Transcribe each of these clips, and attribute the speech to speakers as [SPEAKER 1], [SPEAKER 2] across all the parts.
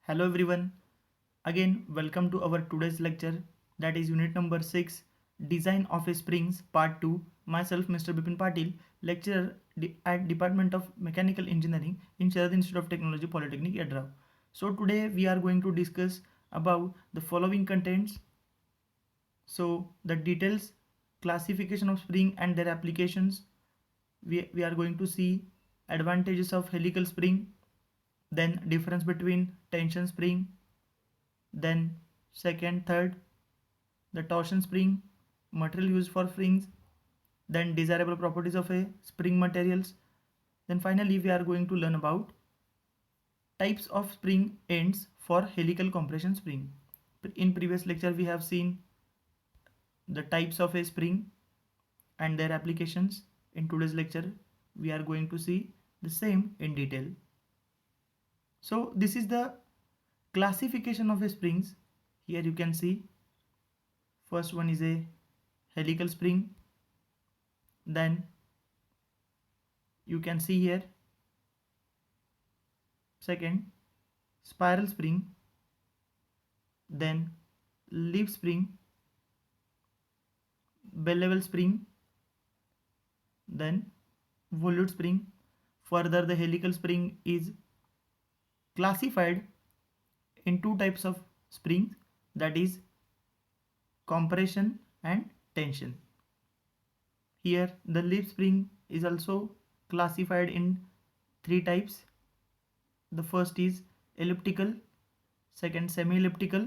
[SPEAKER 1] Hello everyone. Again, welcome to our today's lecture, that is unit number 6, Design of a Springs part 2. Myself Mr. Bipin Patil, lecturer at Department of Mechanical Engineering in Sharad Institute of Technology Polytechnic Yadrao. So today we are going to discuss about the following contents. So the details, classification of spring and their applications. We are going to see advantages of helical spring, then difference between tension spring, then second, third, the torsion spring, material used for springs, then desirable properties of a spring materials. Then finally we are going to learn about types of spring ends for helical compression spring. In previous lecture we have seen the types of a spring and their applications. In today's lecture we are going to see the same in detail. So this is the classification of a springs. Here you can see first one is a helical spring, then you can see here second spiral spring, then leaf spring, bell level spring, then volute spring. Further, the helical spring is classified in two types of springs, that is compression and tension. Here the leaf spring is also classified in three types. The first is elliptical, second semi elliptical,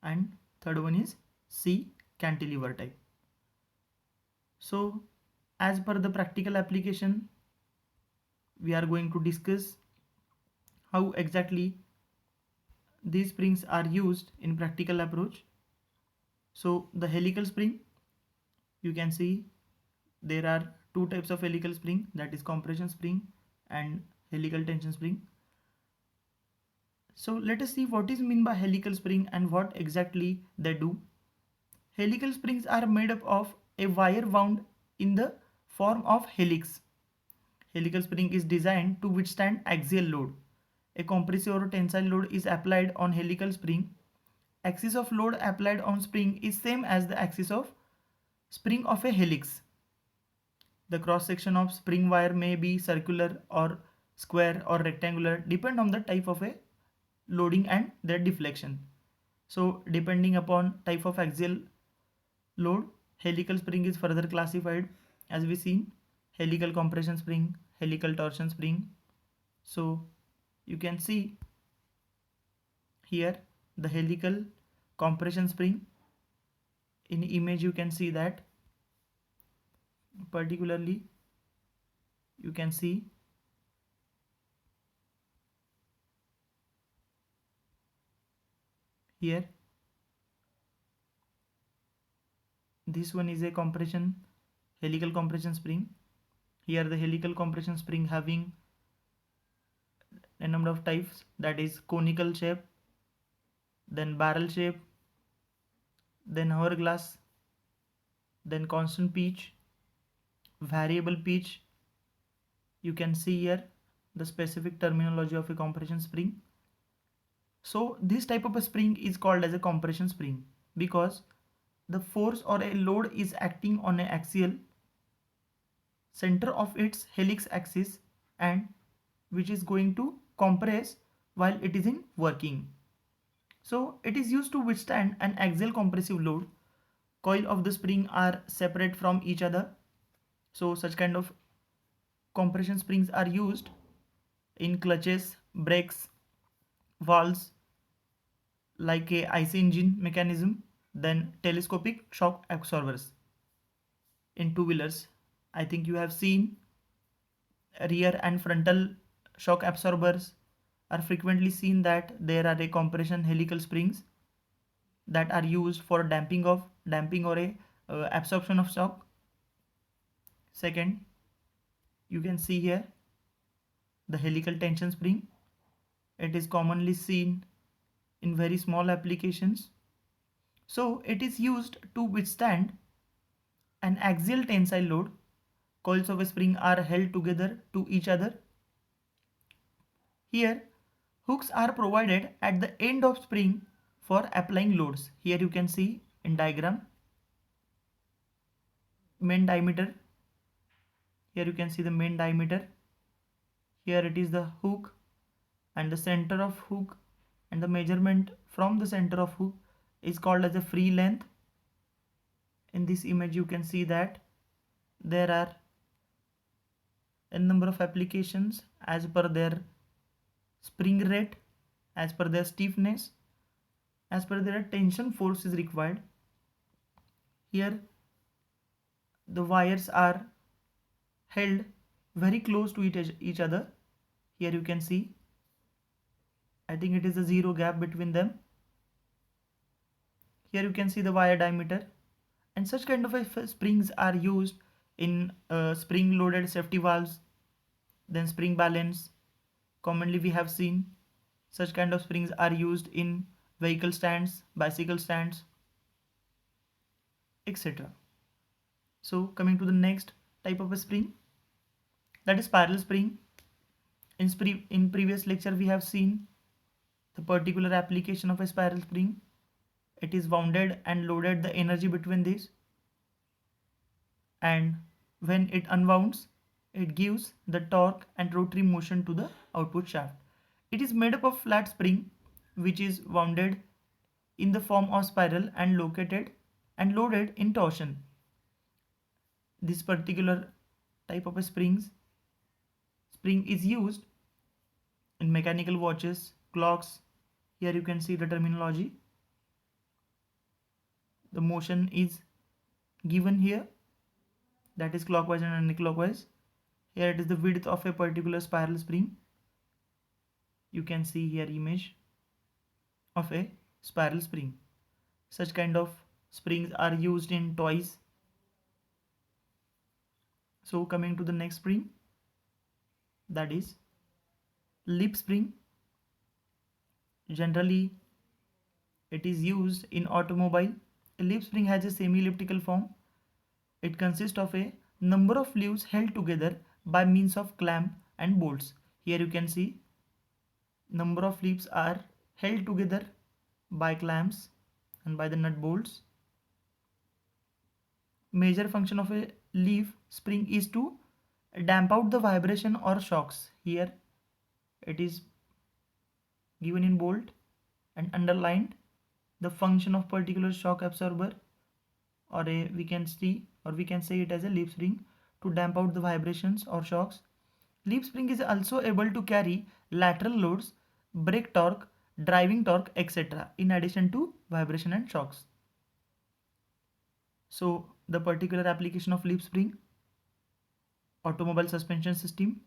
[SPEAKER 1] and third one is C cantilever type. So as per the practical application, we are going to discuss how exactly these springs are used in practical approach. So the helical spring, you can see there are two types of helical spring, that is compression spring and helical tension spring. So let us see what is meant by helical spring and what exactly they do. Helical springs are made up of a wire wound in the form of helix. Helical spring is designed to withstand axial load. A compressive or tensile load is applied on helical spring. Axis of load applied on spring is same as the axis of spring of a helix. The cross section of spring wire may be circular or square or rectangular, depend on the type of a loading and their deflection. So depending upon type of axial load, helical spring is further classified as we seen helical compression spring, helical torsion spring. So you can see here the helical compression spring. In image you can see that particularly you can see here this one is a compression helical compression spring. Here the helical compression spring having a number of types, that is conical shape, then barrel shape, then hourglass, then constant pitch, variable pitch. You can see here the specific terminology of a compression spring. So this type of a spring is called as a compression spring because the force or a load is acting on an axial center of its helix axis and which is going to compress while it is in working. So it is used to withstand an axial compressive load. Coil of the spring are separate from each other. So such kind of compression springs are used in clutches, brakes, valves, like a IC engine mechanism, then telescopic shock absorbers. In two-wheelers, I think you have seen rear and frontal shock absorbers are frequently seen that there are a compression helical springs that are used for damping or a absorption of shock. Second, you can see here the helical tension spring. It is commonly seen in very small applications. So it is used to withstand an axial tensile load. Coils of a spring are held together to each other. Here Hooks are provided at the end of spring for applying loads. Here you can see in diagram main diameter. Here you can see the main diameter. Here it is the hook and the center of hook, and the measurement from the center of hook is called as a free length. In this image you can see that there are a number of applications as per their spring rate, as per their stiffness, as per their tension force is required. Here the wires are held very close to each other. Here you can see, I think it is a zero gap between them. Here you can see the wire diameter, and such kind of springs are used in spring loaded safety valves, then spring balance. Commonly we have seen such kind of springs are used in vehicle stands, bicycle stands, etc. So coming to the next type of a spring, that is spiral spring. In previous lecture we have seen the particular application of a spiral spring. It is wounded and loaded the energy between these, and when it unwounds, it gives the torque and rotary motion to the output shaft. It is made up of flat spring which is wounded in the form of spiral and located and loaded in torsion. This particular type of a spring is used in mechanical watches, clocks. Here you can see the terminology. The motion is given here, that is clockwise and anti-clockwise. Here it is the width of a particular spiral spring. You can see here image of a spiral spring. Such kind of springs are used in toys. So coming to the next spring, that is leaf spring. Generally it is used in automobile. A leaf spring has a semi-elliptical form. It consists of a number of leaves held together by means of clamp and bolts. Here you can see number of leaves are held together by clamps and by the nut bolts. Major function of a leaf spring is to damp out the vibration or shocks. Here it is given in bold and underlined the function of particular shock absorber, or we can say it as a leaf spring to damp out the vibrations or shocks. Leaf spring is also able to carry lateral loads, brake torque, driving torque, etc. in addition to vibration and shocks. So the particular application of leaf spring: automobile suspension system,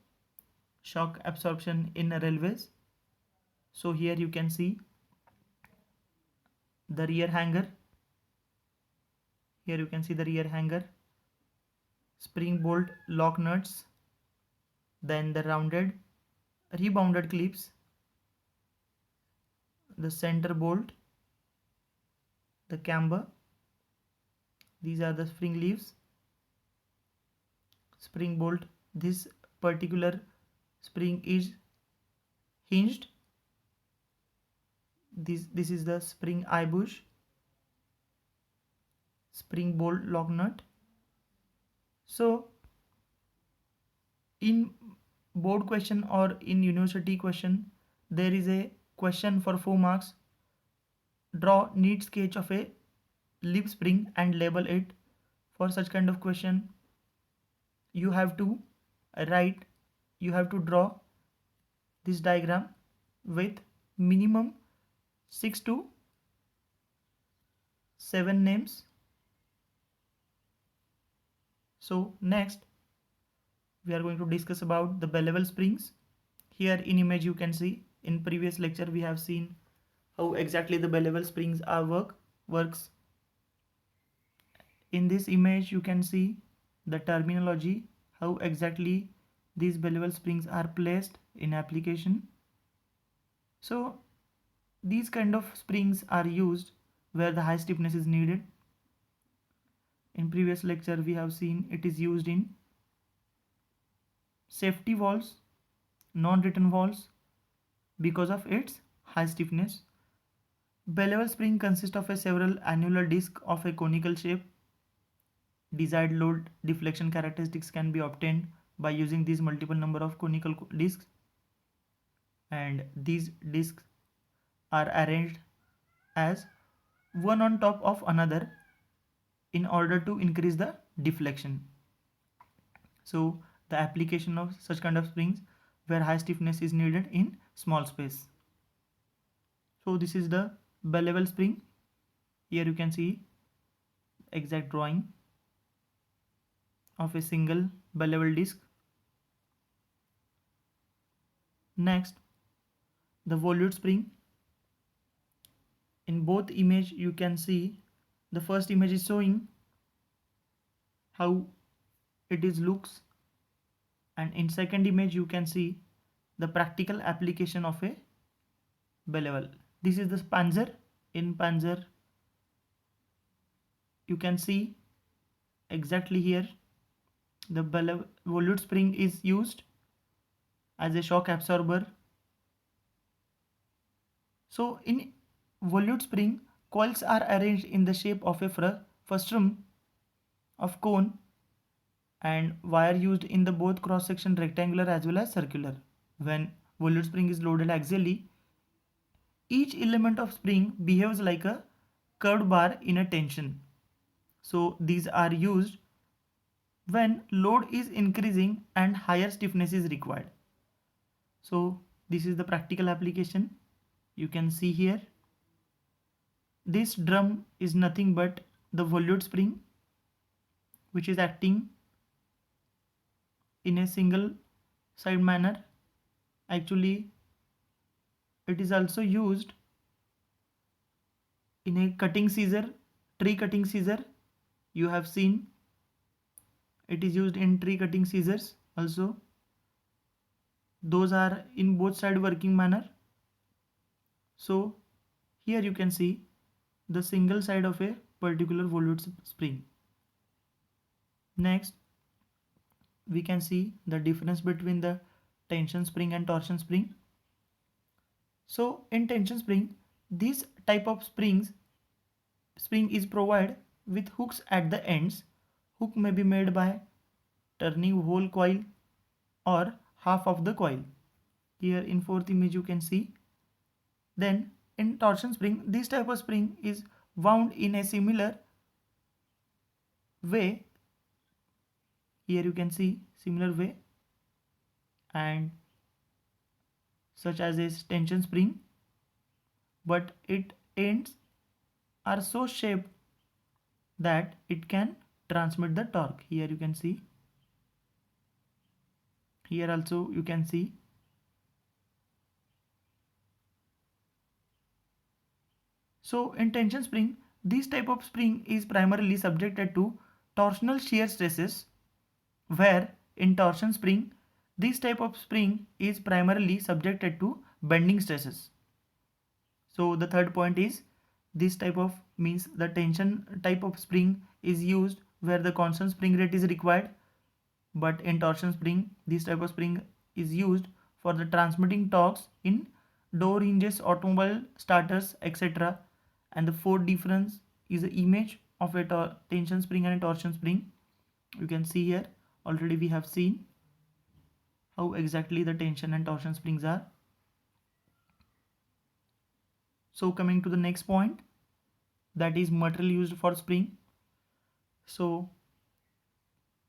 [SPEAKER 1] shock absorption in railways. So here you can see the rear hanger. Here you can see the rear hanger, spring bolt lock nuts, then the rounded rebounded clips, the center bolt, the camber. These are the spring leaves, spring bolt. This particular spring is hinged. This is the spring eye bush, spring bolt lock nut. So in board question or in university question, there is a question for 4 marks. Draw neat sketch of a leaf spring and label it. For such kind of question, you have to draw this diagram with minimum 6 to 7 names. So next we are going to discuss about the bevel springs. Here in image you can see, in previous lecture we have seen how exactly the bevel springs works. In this image you can see the terminology, how exactly these bevel springs are placed in application. So these kind of springs are used where the high stiffness is needed. In previous lecture we have seen it is used in safety valves, non-return valves, because of its high stiffness. Bell-level spring consists of a several annular disc of a conical shape. Desired load deflection characteristics can be obtained by using these multiple number of conical discs, and these discs are arranged as one on top of another in order to increase the deflection. So the application of such kind of springs where high stiffness is needed in small space. So this is the bell level spring. Here you can see exact drawing of a single bell level disc. Next, the volute spring. In both image you can see the first image is showing how it is looks, and in second image you can see the practical application of a bell level. This is the panzer. In panzer you can see exactly here the volute spring is used as a shock absorber. So in volute spring, coils are arranged in the shape of a frustum of cone, and wire used in the both cross section rectangular as well as circular. When volute spring is loaded axially, each element of spring behaves like a curved bar in a tension. So these are used when load is increasing and higher stiffness is required. So this is the practical application. You can see here this drum is nothing but the volute spring, which is acting in a single side manner. Actually it is also used in a cutting scissor, tree cutting scissor. You have seen it is used in tree cutting scissors also. Those are in both side working manner. So here you can see the single side of a particular volute spring. Next, we can see the difference between the tension spring and torsion spring. So in tension spring, this type of spring is provided with hooks at the ends. Hook may be made by turning whole coil or half of the coil. Here in fourth image you can see. Then in torsion spring, this type of spring is wound in a similar way. Here you can see similar way, and such as a tension spring, but its ends are so shaped that it can transmit the torque. Here you can see. Here also you can see. So in tension spring, this type of spring is primarily subjected to torsional shear stresses, where in torsion spring, this type of spring is primarily subjected to bending stresses. So the third point is this type of means the tension type of spring is used where the constant spring rate is required, but in torsion spring this type of spring is used for the transmitting torques in door hinges, automobile starters, etc. And the fourth difference is the image of a tension spring and a torsion spring. You can see here already we have seen how exactly the tension and torsion springs are. So coming to the next point, that is material used for spring. So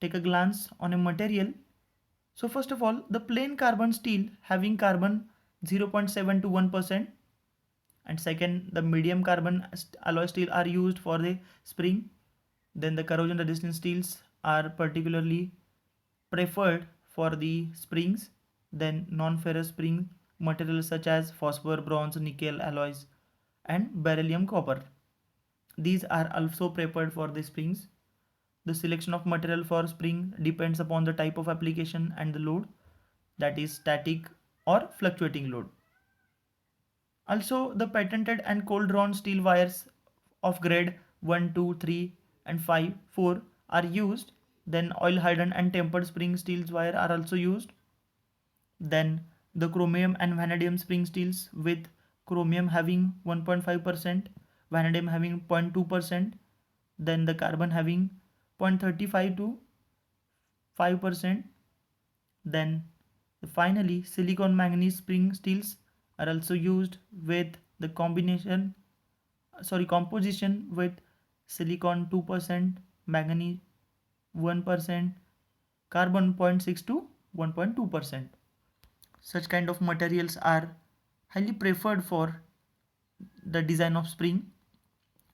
[SPEAKER 1] take a glance on a material. So first of all, the plain carbon steel having carbon 0.7 to 1%, and second the medium carbon alloy steel are used for the spring. Then the corrosion resistant steels are particularly preferred for the springs. Then non-ferrous spring materials such as phosphor, bronze, nickel alloys and beryllium copper, these are also prepared for the springs. The selection of material for spring depends upon the type of application and the load, that is static or fluctuating load. Also the patented and cold drawn steel wires of grade 1, 2, 3 and 5, 4 are used. Then oil hardened and tempered spring steel wire are also used. Then the chromium and vanadium spring steels with chromium having 1.5%, vanadium having 0.2%, then the carbon having 0.35 to 5%. Then finally silicon manganese spring steels are also used with the composition with silicon 2%, manganese 1%, carbon 0.6 to 1.2%. Such kind of materials are highly preferred for the design of spring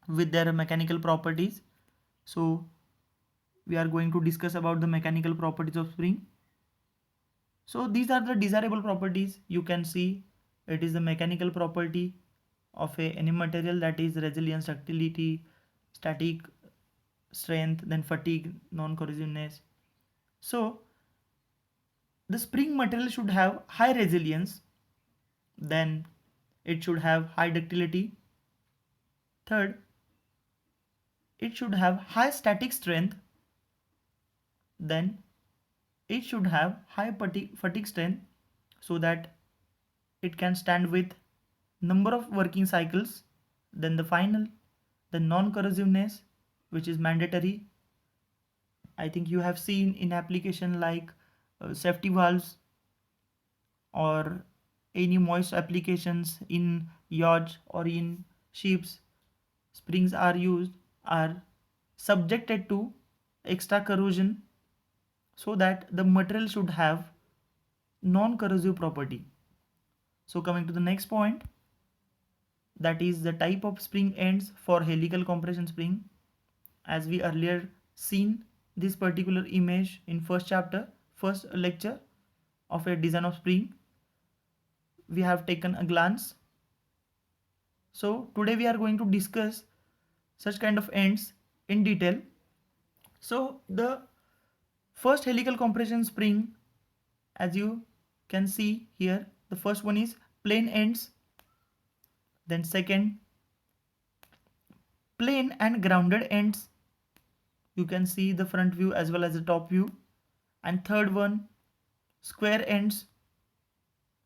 [SPEAKER 1] with their mechanical properties. So we are going to discuss about the mechanical properties of spring. So these are the desirable properties. You can see it is the mechanical property of any material, that is resilience, ductility, static strength, then fatigue, non-corrosiveness. So the spring material should have high resilience, then it should have high ductility. Third, it should have high static strength, then it should have high fatigue strength so that it can stand with number of working cycles. Then the non-corrosiveness, which is mandatory. I think you have seen in application like safety valves or any moist applications in yachts or in ships, springs are subjected to extra corrosion so that the material should have non-corrosive property. So coming to the next point, that is the type of spring ends for helical compression spring. As we earlier seen this particular image in first lecture of a design of spring, we have taken a glance. So today we are going to discuss such kind of ends in detail. So the first helical compression spring, as you can see here, the first one is plain ends, then second plain and grounded ends. You can see the front view as well as the top view. And third one, square ends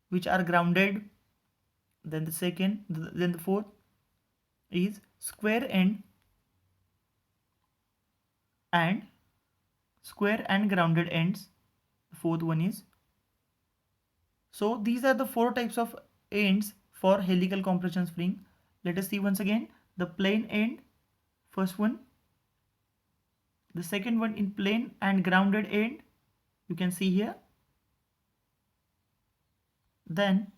[SPEAKER 1] which are grounded. Then the fourth is square end and square and grounded ends. The fourth one is. So these are the four types of ends for helical compression spring. Let us see once again the plain end, first one, the second one in plain and grounded end, you can see here. Then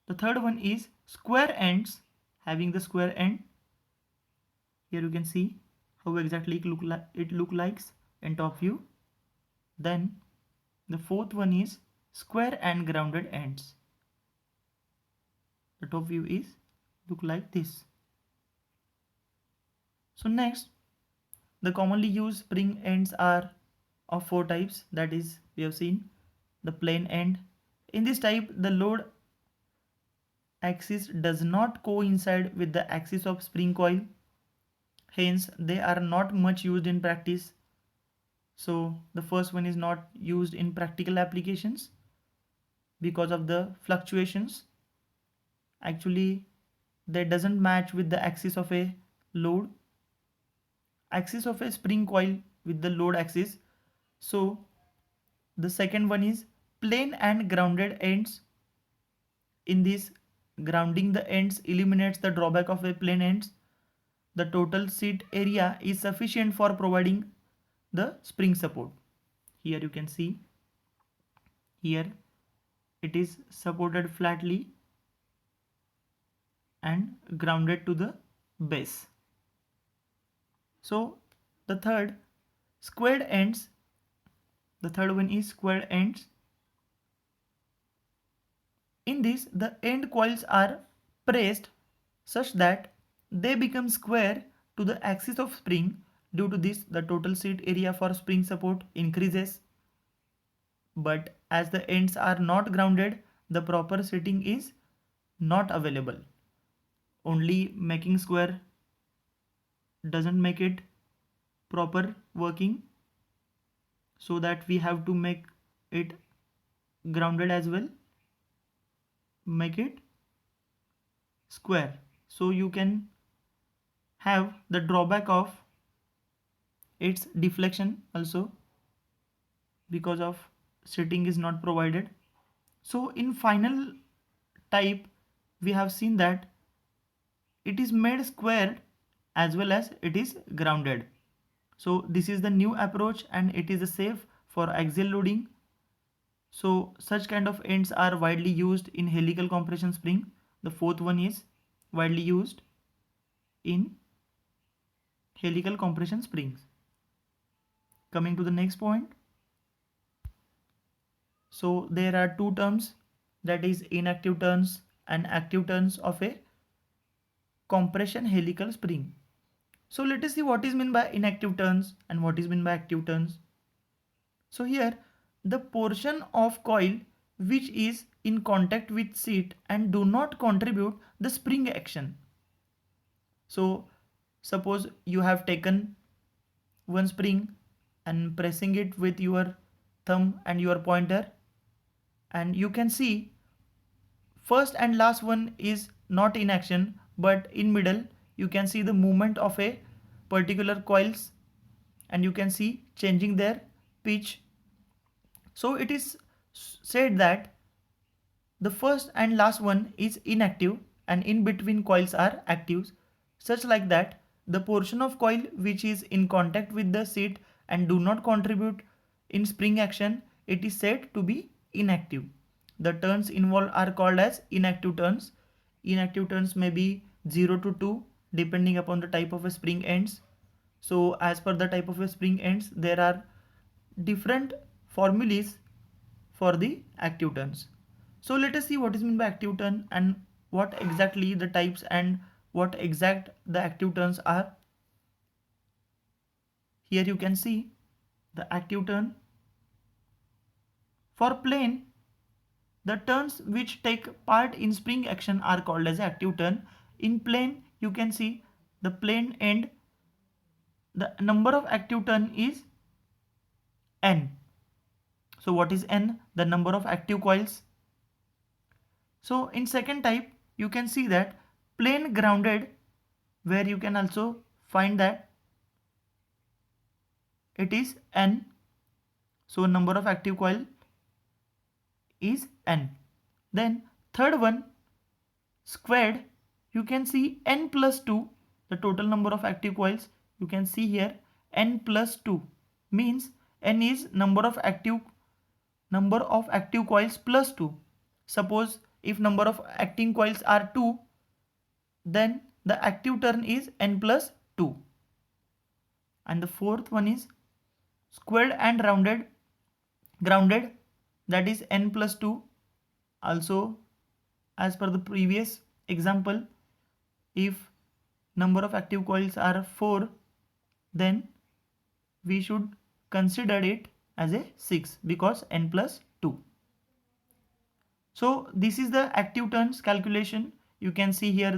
[SPEAKER 1] the third one is square ends, having the square end. Here you can see how exactly it look like in top view. Then the fourth one is square and grounded ends. The top view is look like this. So next, the commonly used spring ends are of four types, that is we have seen the plain end. In this type, the load axis does not coincide with the axis of spring coil, hence they are not much used in practice. So the first one is not used in practical applications because of the fluctuations. Actually that doesn't match with the axis of a load, axis of a spring coil with the load axis. So the second one is plain and grounded ends. In this, grounding the ends eliminates the drawback of a plain ends. The total seat area is sufficient for providing the spring support. Here you can see, here it is supported flatly and grounded to the base. So the third squared ends, the third one is squared ends. In this, the end coils are pressed such that they become square to the axis of spring. Due to this, the total seat area for spring support increases. But as the ends are not grounded, the proper seating is not available. Only making square doesn't make it proper working, so that we have to make it grounded as well. make it square. So you can have the drawback of its deflection also, because of seating is not provided. So in final type we have seen that it is made squared as well as it is grounded. So this is the new approach and it is safe for axial loading. So such kind of ends are widely used in helical compression spring. The fourth one is widely used in helical compression springs. Coming to the next point. So there are two terms, that is inactive turns and active turns of a compression helical spring. So let us see what is meant by inactive turns and what is meant by active turns. So here the portion of coil which is in contact with seat and do not contribute the spring action. So suppose you have taken one spring and pressing it with your thumb and your pointer, and you can see first and last one is not in action, but in middle you can see the movement of a particular coils and you can see changing their pitch. So it is said that the first and last one is inactive and in between coils are active, such like that the portion of coil which is in contact with the seat and do not contribute in spring action, it is said to be inactive. The turns involved are called as inactive turns. Inactive turns may be 0 to 2 depending upon the type of a spring ends. So as per the type of a spring ends, there are different formulas for the active turns. So let us see what is meant by active turn and what exactly the types and what exact the active turns are. Here you can see the active turn. For plane, the turns which take part in spring action are called as active turn. In plane, you can see the plane end, the number of active turn is n. So what is n? The number of active coils. So in second type, you can see that plane grounded, where you can also find that it is n. So number of active coil is n. Then third one, squared, you can see n plus 2, the total number of active coils. You can see here n plus 2 means n is number of active coils plus 2. Suppose if number of acting coils are 2, then the active turn is n plus 2. And the fourth one is squared and grounded, that is n plus 2. Also as per the previous example, if number of active coils are 4, then we should consider it as a 6 because n plus 2. So this is the active turns calculation. You can see here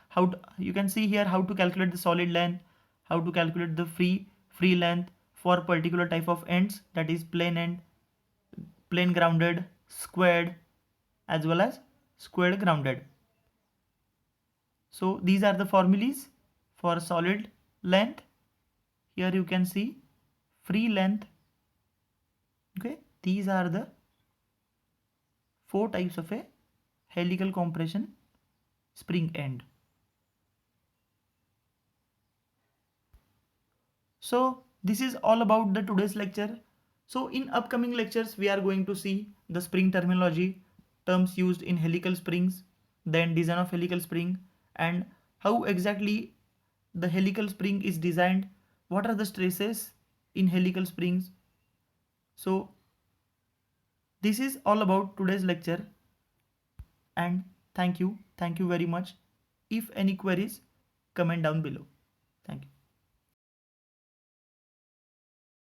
[SPEAKER 1] how to calculate the solid length, how to calculate the free length for particular type of ends, that is plane end, plane grounded, squared, as well as squared grounded. So these are the formulas for solid length. Here you can see free length. Okay, these are the 4 types of a helical compression spring end. So this is all about the today's lecture. So in upcoming lectures we are going to see the spring terminology, terms used in helical springs, then design of helical spring, and how exactly the helical spring is designed, what are the stresses in helical springs. So this is all about today's lecture, and thank you very much. If any queries, comment down below.